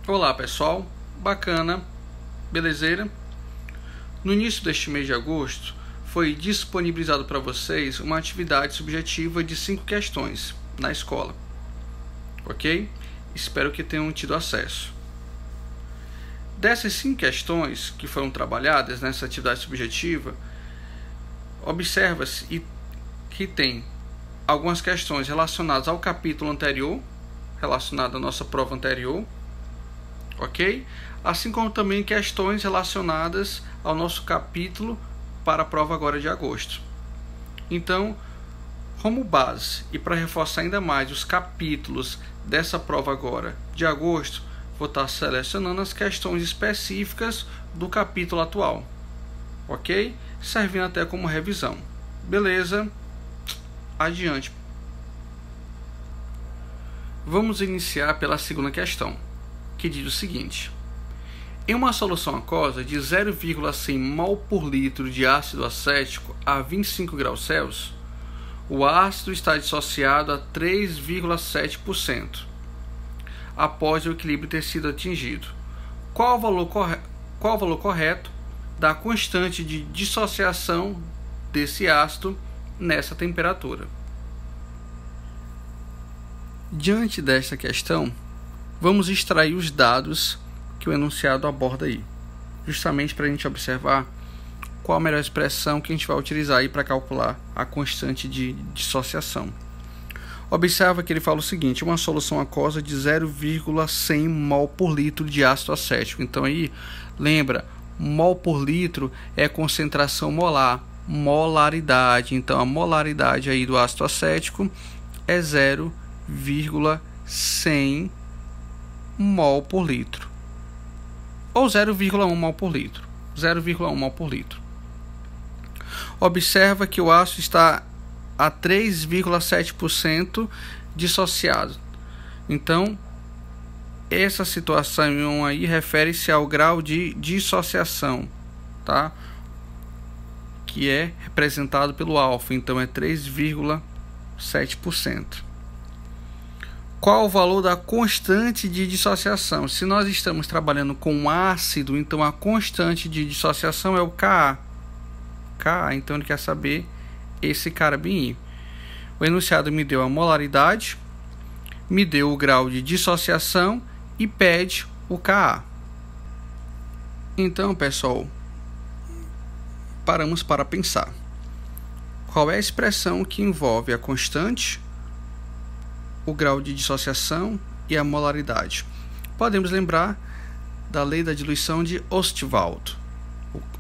Olá pessoal, bacana, belezeira? No início deste mês de agosto foi disponibilizado para vocês uma atividade subjetiva de 5 questões na escola, ok? Espero que tenham tido acesso. Dessas 5 questões que foram trabalhadas nessa atividade subjetiva, observa-se que tem algumas questões relacionadas ao capítulo anterior, relacionado à nossa prova anterior, ok? Assim como também questões relacionadas ao nosso capítulo para a prova agora de agosto. Então, como base e para reforçar ainda mais os capítulos dessa prova agora de agosto, vou estar selecionando as questões específicas do capítulo atual, ok? Servindo até como revisão. Beleza? Adiante. Vamos iniciar pela segunda questão, que diz o seguinte: em uma solução aquosa de 0,100 mol por litro de ácido acético a 25 graus Celsius, o ácido está dissociado a 3,7% após o equilíbrio ter sido atingido. Qual o valor correto da constante de dissociação desse ácido nessa temperatura? Diante desta questão, vamos extrair os dados que o enunciado aborda aí, justamente para a gente observar qual a melhor expressão que a gente vai utilizar aí para calcular a constante de dissociação. Observa que ele fala o seguinte: uma solução aquosa de 0,100 mol por litro de ácido acético. Então aí, lembra, mol por litro é concentração molar, molaridade. Então a molaridade aí do ácido acético é 0,100 mol por litro, ou 0,1 mol por litro, 0,1 mol por litro. Observa que o ácido está a 3,7% dissociado. Então, essa situação aí refere-se ao grau de dissociação, tá? Que é representado pelo alfa, então é 3,7%. Qual o valor da constante de dissociação? Se nós estamos trabalhando com ácido, então a constante de dissociação é o Ka. Então ele quer saber esse cara bem aí. O enunciado me deu a molaridade, me deu o grau de dissociação e pede o Ka. Então, pessoal, paramos para pensar. Qual é a expressão que envolve a constante, o grau de dissociação e a molaridade? Podemos lembrar da lei da diluição de Ostwald,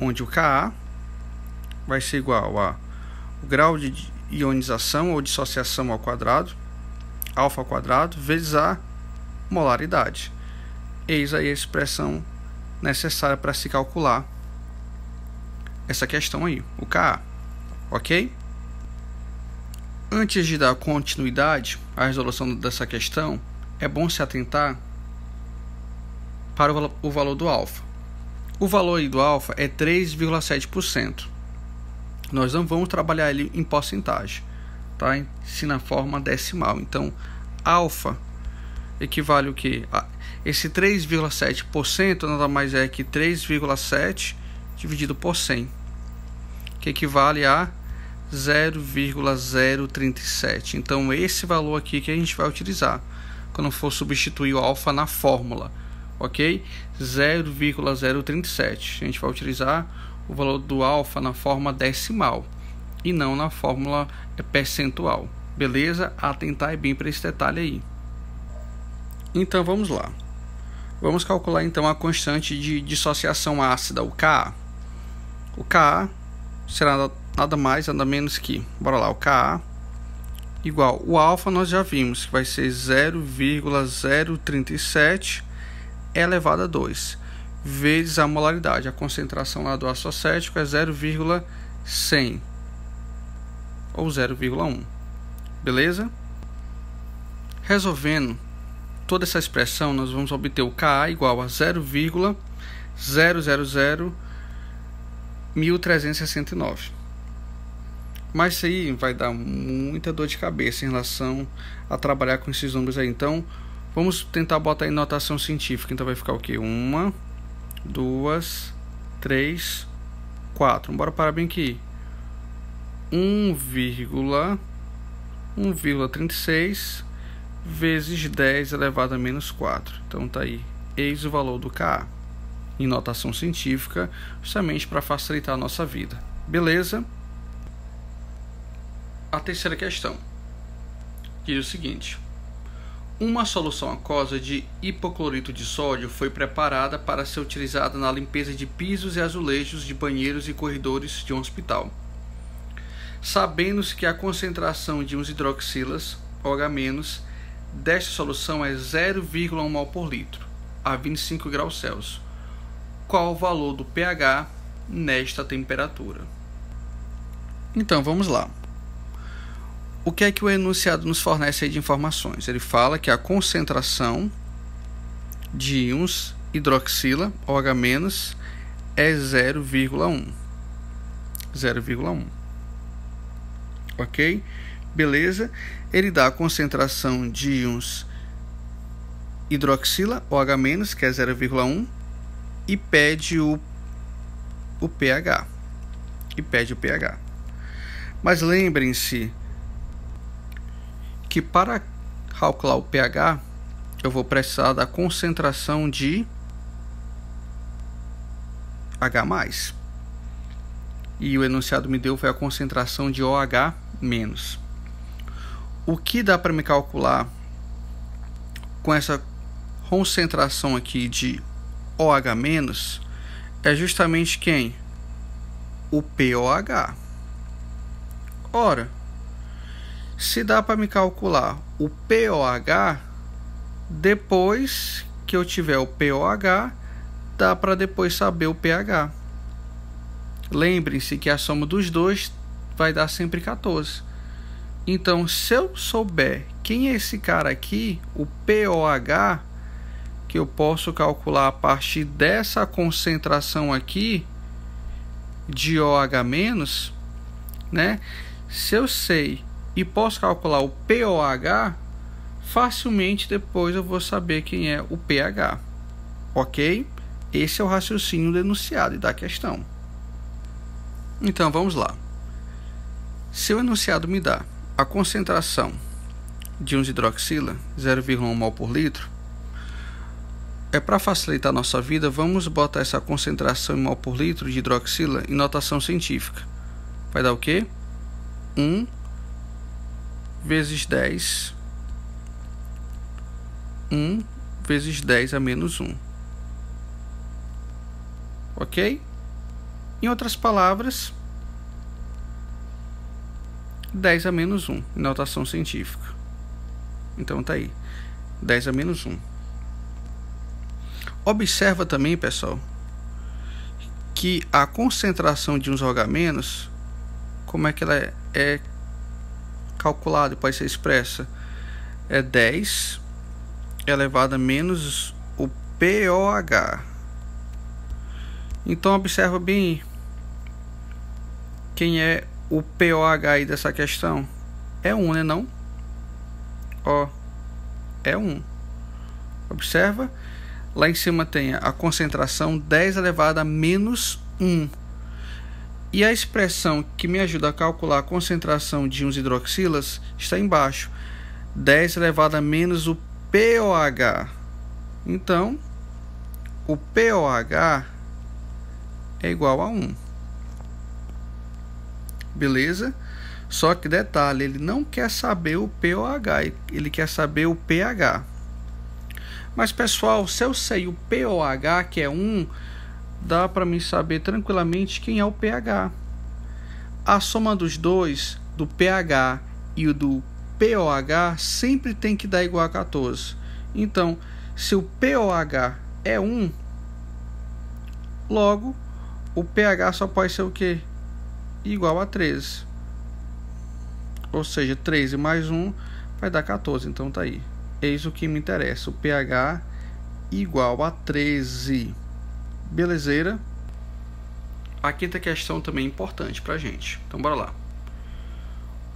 onde o Ka vai ser igual a o grau de ionização ou dissociação ao quadrado, alfa ao quadrado, vezes a molaridade. Eis aí a expressão necessária para se calcular essa questão aí, o Ka, ok? Antes de dar continuidade à resolução dessa questão, é bom se atentar para o valor do alfa. O valor aí do alfa é 3,7%. Nós não vamos trabalhar ele em porcentagem, tá? Se na forma decimal. Então, alfa equivale o quê? Esse 3,7% nada mais é que 3,7 dividido por 100, que equivale a 0,037. Então esse valor aqui que a gente vai utilizar quando for substituir o alfa na fórmula, ok? 0,037. A gente vai utilizar o valor do alfa na forma decimal e não na fórmula percentual, beleza? Atentar bem para esse detalhe aí. Então vamos lá. Vamos calcular então a constante de dissociação ácida, o Ka. O Ka será nada mais, nada menos que, bora lá, o Ka igual, o alfa nós já vimos que vai ser 0,037 elevado a 2, vezes a molaridade. A concentração lá do ácido acético é 0,100 ou 0,1, beleza? Resolvendo toda essa expressão, nós vamos obter o Ka igual a 0,0001369. Mas isso aí vai dar muita dor de cabeça em relação a trabalhar com esses números aí. Então, Vamos tentar botar em notação científica. Então vai ficar o quê? 1, 2, 3, 4. Bora parar bem aqui. 1,36 vezes 10 elevado a menos 4. Então tá aí. Eis o valor do Ka. Em notação científica, justamente para facilitar a nossa vida. Beleza? A terceira questão diz o seguinte: uma solução aquosa de hipoclorito de sódio foi preparada para ser utilizada na limpeza de pisos e azulejos de banheiros e corredores de um hospital. Sabendo-se que a concentração de uns hidroxilas, OH-, desta solução é 0,1 mol por litro, a 25 graus Celsius. Qual o valor do pH nesta temperatura? Então, vamos lá. O que é que o enunciado nos fornece aí de informações? Ele fala que a concentração de íons hidroxila, OH-, é 0,1. 0,1. Ok? Beleza? Ele dá a concentração de íons hidroxila, OH-, que é 0,1, e pede o pH. Mas lembrem-se que para calcular o pH, eu vou precisar da concentração de H+. E o enunciado me deu foi a concentração de OH-. O que dá para me calcular com essa concentração aqui de OH- é justamente quem? O POH. Ora, se dá para me calcular o POH, depois que eu tiver o POH, dá para depois saber o pH. Lembrem-se que a soma dos dois vai dar sempre 14. Então, se eu souber quem é esse cara aqui, o POH, que eu posso calcular a partir dessa concentração aqui de OH-, né? Se eu sei e posso calcular o POH, facilmente depois eu vou saber quem é o pH. Ok? Esse é o raciocínio do enunciado e da questão. Então, vamos lá. Se o enunciado me dá a concentração de uns hidroxila, 0,1 mol por litro, para facilitar a nossa vida, vamos botar essa concentração em mol por litro de hidroxila em notação científica. Vai dar o quê? 1 vezes 10. 1 vezes 10 a menos 1. Ok? Em outras palavras, 10 a menos 1 em notação científica. Então tá aí, 10 a menos 1. Observa também, pessoal, que a concentração de uns OH-, como é que ela é calculada e pode ser expressa? É 10 elevado a menos o POH. Então observa bem quem é o POH aí dessa questão. É 1, né não? Ó, é 1. Observa. Lá em cima tem a concentração 10 elevado a menos 1. E a expressão que me ajuda a calcular a concentração de uns hidroxilas está embaixo. 10 elevado a menos o POH. Então, o POH é igual a 1. Beleza? Só que detalhe, ele não quer saber o POH, ele quer saber o pH. Mas pessoal, se eu sei o POH, que é 1, dá para mim saber tranquilamente quem é o pH. A soma dos dois, do pH e o do POH, sempre tem que dar igual a 14. Então, se o POH é 1, logo o pH só pode ser o quê? Igual a 13. Ou seja, 13 mais 1 vai dar 14. Então tá aí. Eis o que me interessa. O pH igual a 13. Belezeira? A quinta questão também é importante pra gente. Então bora lá.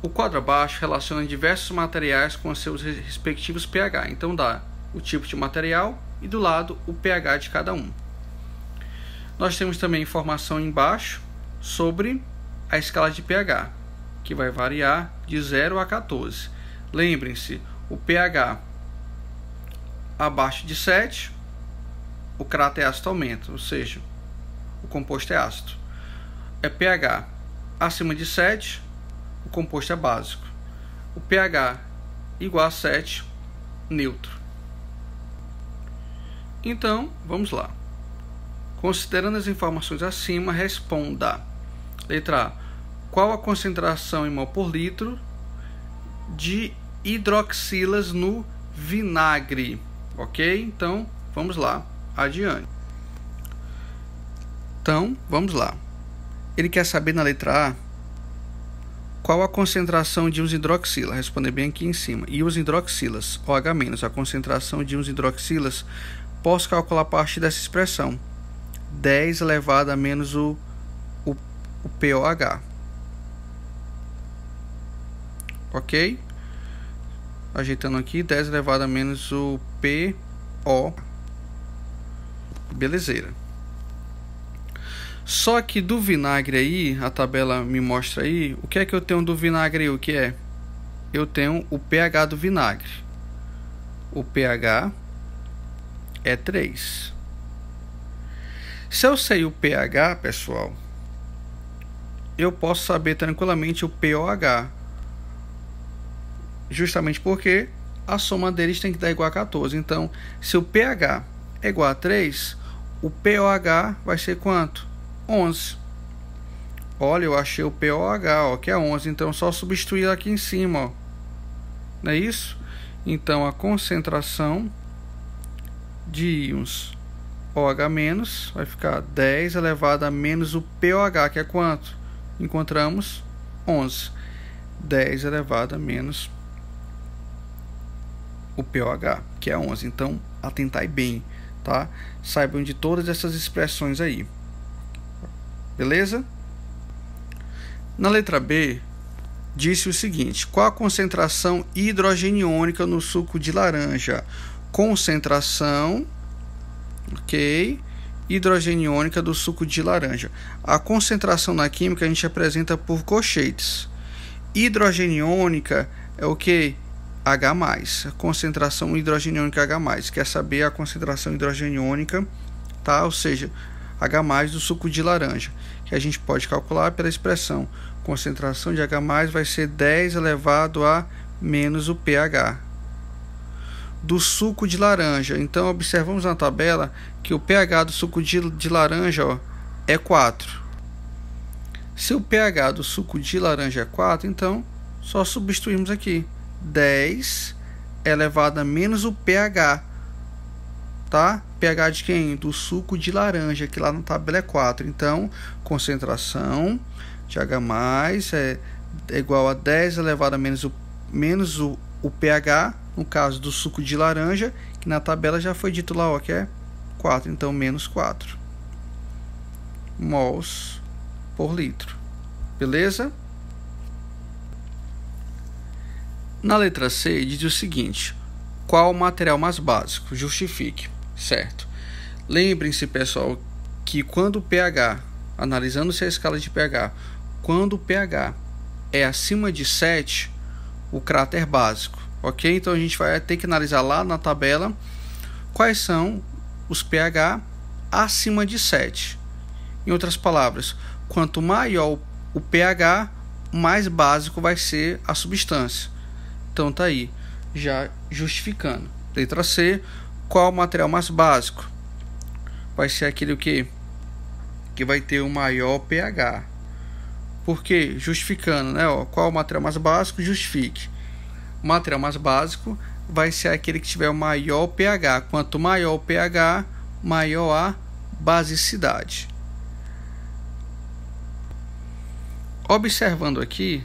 O quadro abaixo relaciona diversos materiais com seus respectivos pH. Então dá o tipo de material e do lado o pH de cada um. Nós temos também informação embaixo sobre a escala de pH, que vai variar de 0 a 14. Lembrem-se, o pH abaixo de 7, o cráter ácido aumenta, ou seja, o composto é ácido. É pH acima de 7, o composto é básico. O pH igual a 7, neutro. Então, vamos lá. Considerando as informações acima, responda. Letra A. Qual a concentração em mol por litro de hidroxilas no vinagre? Ok? Então, vamos lá. Adiante. Então, vamos lá. Ele quer saber na letra A qual a concentração de uns hidroxilas. Responder bem aqui em cima. E os hidroxilas, OH-, a concentração de uns hidroxilas, posso calcular a partir dessa expressão. 10 elevado a menos o POH. Ok? Ajeitando aqui, 10 elevado a menos o PO. Belezeira. Só que do vinagre aí, a tabela me mostra aí, o que é que eu tenho do vinagre aí? O que é? Eu tenho o pH do vinagre. O pH é 3. Se eu sei o pH, pessoal, eu posso saber tranquilamente o POH. Justamente porque a soma deles tem que dar igual a 14. Então, se o pH é igual a 3, o POH vai ser quanto? 11. Olha, eu achei o POH, ó, que é 11. Então, só substituir aqui em cima, ó. Não é isso? Então, a concentração de íons OH- vai ficar 10 elevado a menos o POH, que é quanto? Encontramos 11. 10 elevado a menos o POH, que é 11. Então, atentai bem, tá? Saibam de todas essas expressões aí. Beleza? Na letra B, disse o seguinte: qual a concentração hidrogeniônica no suco de laranja? Concentração, ok, hidrogeniônica do suco de laranja. A concentração na química a gente apresenta por colchetes. Hidrogeniônica é o que? H+. A concentração hidrogeniônica H+. Quer saber a concentração hidrogeniônica, tá? Ou seja, H+ do suco de laranja, que a gente pode calcular pela expressão concentração de H+ vai ser 10 elevado a menos o pH do suco de laranja. Então, observamos na tabela que o pH do suco de laranja, ó, é 4. Se o pH do suco de laranja é 4, então só substituímos aqui 10 elevado a menos o pH, tá? pH de quem? Do suco de laranja, que lá na tabela é 4. Então, concentração de H+ é igual a 10 elevado a menos o pH, no caso do suco de laranja, que na tabela já foi dito lá, ó, que é 4. Então, menos 4 mols por litro. Beleza? Na letra C, diz o seguinte: qual o material mais básico? Justifique. Certo. Lembrem-se, pessoal, que quando o pH, analisando-se a escala de pH, quando o pH é acima de 7, o cráter básico. Ok? Então a gente vai ter que analisar lá na tabela quais são os pH acima de 7. Em outras palavras, quanto maior o pH, mais básico vai ser a substância. Então tá aí, já justificando. Letra C, qual o material mais básico? Vai ser aquele que vai ter o maior pH. Por quê? Justificando, né? Ó, qual o material mais básico? Justifique. O material mais básico vai ser aquele que tiver o maior pH. Quanto maior o pH, maior a basicidade. Observando aqui,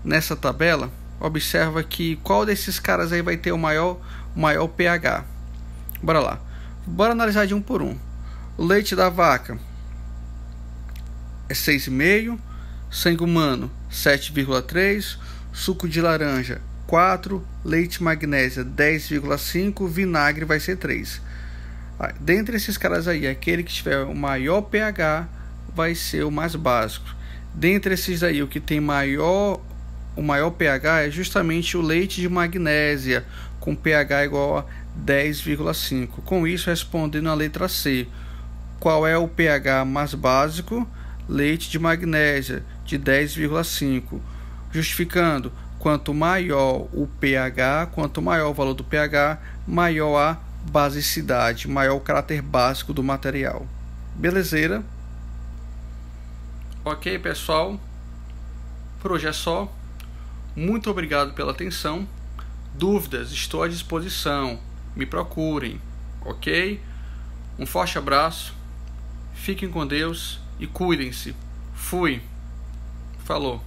nessa tabela, observa que qual desses caras aí vai ter o maior pH. Bora lá. Bora analisar de um por um. O leite da vaca é 6,5, sangue humano 7,3, suco de laranja 4, leite magnésia 10,5, vinagre vai ser 3. Dentre esses caras aí, aquele que tiver o maior pH vai ser o mais básico. Dentre esses aí, o que tem o maior pH é justamente o leite de magnésia, com pH igual a 10,5. Com isso, respondendo a letra C, qual é o pH mais básico? Leite de magnésia de 10,5. Justificando, quanto maior o pH, quanto maior o valor do pH, maior a basicidade, maior o caráter básico do material. Belezeira? Ok, pessoal? Por hoje é só. Muito obrigado pela atenção. Dúvidas, estou à disposição. Me procurem, ok? Um forte abraço. Fiquem com Deus e cuidem-se. Fui. Falou.